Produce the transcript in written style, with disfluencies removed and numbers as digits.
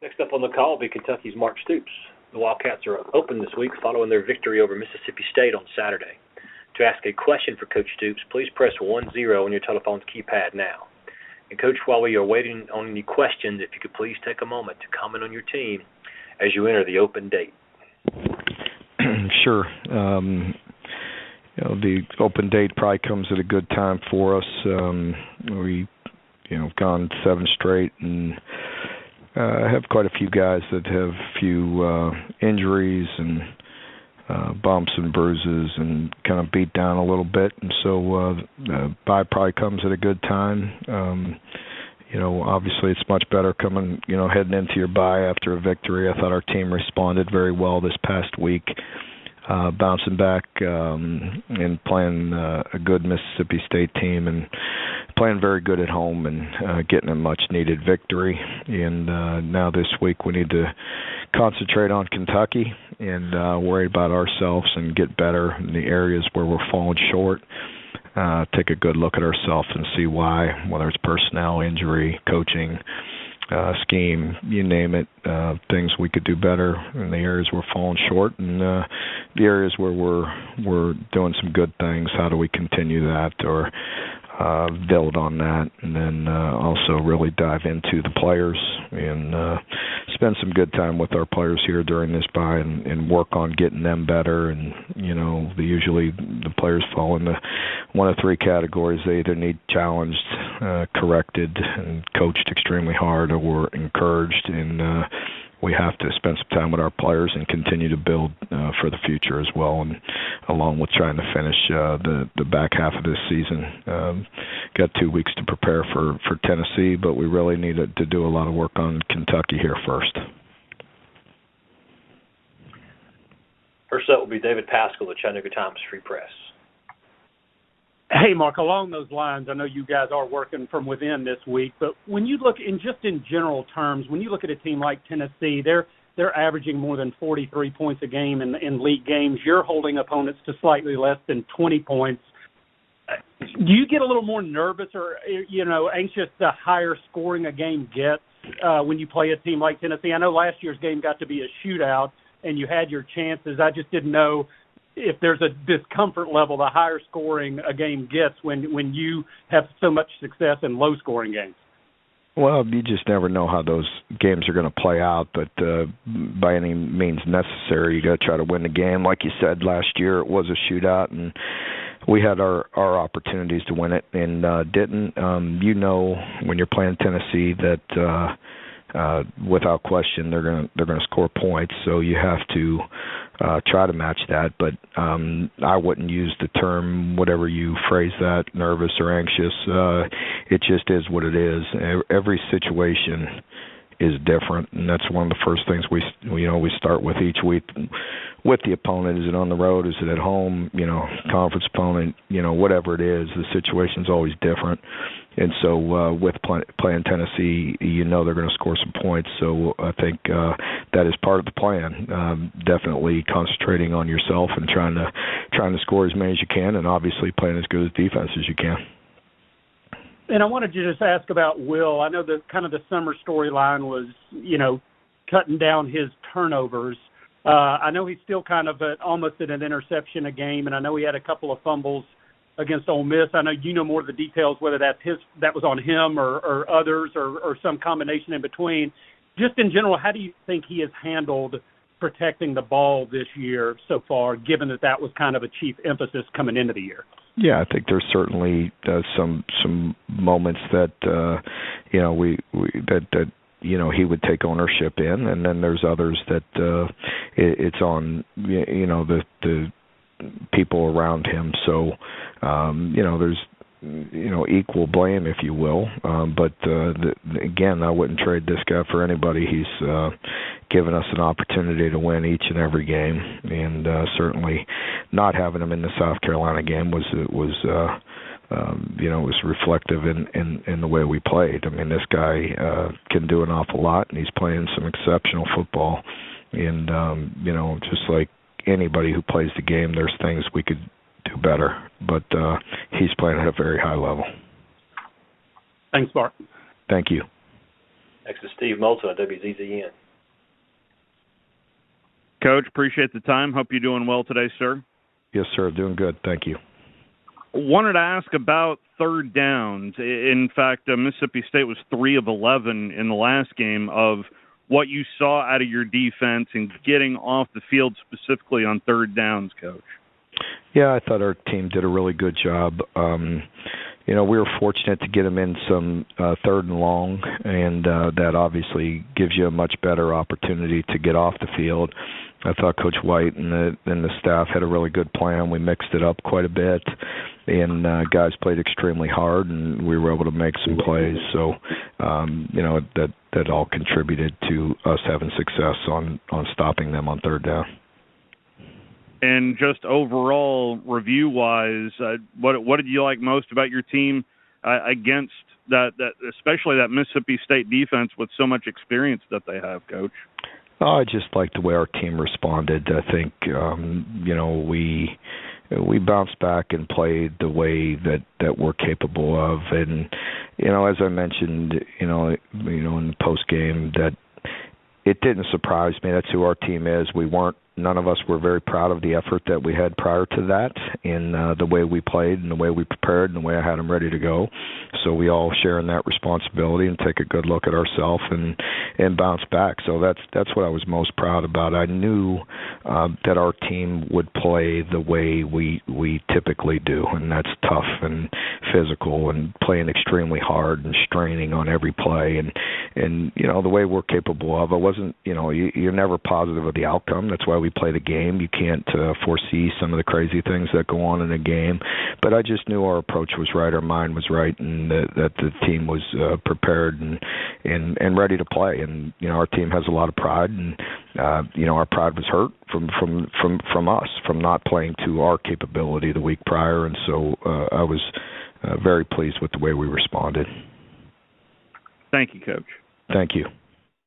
Next up on the call will be Kentucky's Mark Stoops. The Wildcats are open this week following their victory over Mississippi State on Saturday. To ask a question for Coach Stoops, please press 10 on your telephone's keypad now. And, Coach, while we are waiting on any questions, if you could please take a moment to comment on your team as you enter the open date. Sure. The open date probably comes at a good time for us. We, gone 7 straight and have quite a few guys that have a few injuries and bumps and bruises and kind of beat down a little bit. And so bye probably comes at a good time. Obviously it's much better coming, heading into your bye after a victory. I thought our team responded very well this past week, bouncing back and playing a good Mississippi State team and playing very good at home and getting a much-needed victory. And now this week we need to concentrate on Kentucky and worry about ourselves and get better in the areas where we're falling short. Take a good look at ourselves and see why, whether it's personnel, injury, coaching, scheme, you name it, things we could do better in the areas we're falling short, and the areas where we're doing some good things, how do we continue that or build on that, and then also really dive into the players and spend some good time with our players here during this bye and work on getting them better. And usually the players fall into one of 3 categories. They either need challenged, corrected, and coached extremely hard, or encouraged. And we have to spend some time with our players and continue to build for the future as well, and along with trying to finish the back half of this season. Got 2 weeks to prepare for Tennessee, but we really need to do a lot of work on Kentucky here first. First up will be David Pascal, the Chattanooga Times Free Press. Hey, Mark, along those lines, I know you guys are working from within this week, but when you look in general terms, when you look at a team like Tennessee, they're averaging more than 43 points a game in league games. You're holding opponents to slightly less than 20 points. Do you get a little more nervous or, anxious the higher scoring a game gets when you play a team like Tennessee? I know last year's game got to be a shootout and you had your chances. I just didn't know if there's a discomfort level the higher scoring a game gets when you have so much success in low scoring games. Well, you just never know how those games are going to play out, but by any means necessary, you got to try to win the game. Like you said, last year it was a shootout, and we had our opportunities to win it and didn't. When you're playing Tennessee that without question they're going to score points, so you have to try to match that. But I wouldn't use the term, whatever you phrase that, nervous or anxious. It just is what it is. Every situation is different, and that's one of the first things we start with each week with the opponent. Is it on the road? Is it at home? Conference opponent, whatever it is, the situation's always different. And so with playing Tennessee, they're going to score some points. So I think that is part of the plan. Definitely concentrating on yourself and trying to score as many as you can, and obviously playing as good as defense as you can. And I wanted to just ask about Will. I know the summer storyline was, cutting down his turnovers. I know he's still almost at an interception a game, and I know he had a couple of fumbles against Ole Miss. I know you know more of the details, whether that was on him or others or some combination in between. Just in general, how do you think he has handled protecting the ball this year so far, given that was kind of a chief emphasis coming into the year? Yeah, I think there's certainly some moments that he would take ownership in, and then there's others that it's on the people around him. So there's equal blame, if you will. But again, I wouldn't trade this guy for anybody. He's given us an opportunity to win each and every game, and certainly not having him in the South Carolina game was reflective in the way we played. I mean, this guy can do an awful lot, and he's playing some exceptional football. And just like anybody who plays the game, there's things we could do better, but he's playing at a very high level. Thanks, Mark. Thank you. Next is Steve Moulton at WZZN. Coach, appreciate the time. Hope you're doing well today, sir. Yes, sir. Doing good. Thank you. Wanted to ask about third downs. In fact, Mississippi State was 3 of 11 in the last game. Of what you saw out of your defense and getting off the field specifically on third downs, Coach. Yeah, I thought our team did a really good job. We were fortunate to get them in some third and long, and that obviously gives you a much better opportunity to get off the field. I thought Coach White and the staff had a really good plan. We mixed it up quite a bit, and guys played extremely hard, and we were able to make some plays. So, that all contributed to us having success on stopping them on third down. And just overall, review-wise, what did you like most about your team against that, especially that Mississippi State defense with so much experience that they have, Coach? Oh, I just liked the way our team responded. I think, we bounced back and played the way that we're capable of. And, as I mentioned, in the post game, that it didn't surprise me. That's who our team is. None of us were very proud of the effort that we had prior to that, and the way we played and the way we prepared and the way I had them ready to go. So we all share in that responsibility and take a good look at ourselves and bounce back. So that's what I was most proud about. I knew that our team would play the way we typically do, and that's tough and physical and playing extremely hard and straining on every play. And the way we're capable of, I wasn't, you're never positive of the outcome. That's why we play the game. You can't foresee some of the crazy things that go on in a game. But I just knew our approach was right, our mind was right, and that the team was prepared and ready to play. And our team has a lot of pride, and our pride was hurt from us, from not playing to our capability the week prior. And so I was very pleased with the way we responded. Thank you, Coach. Thank you.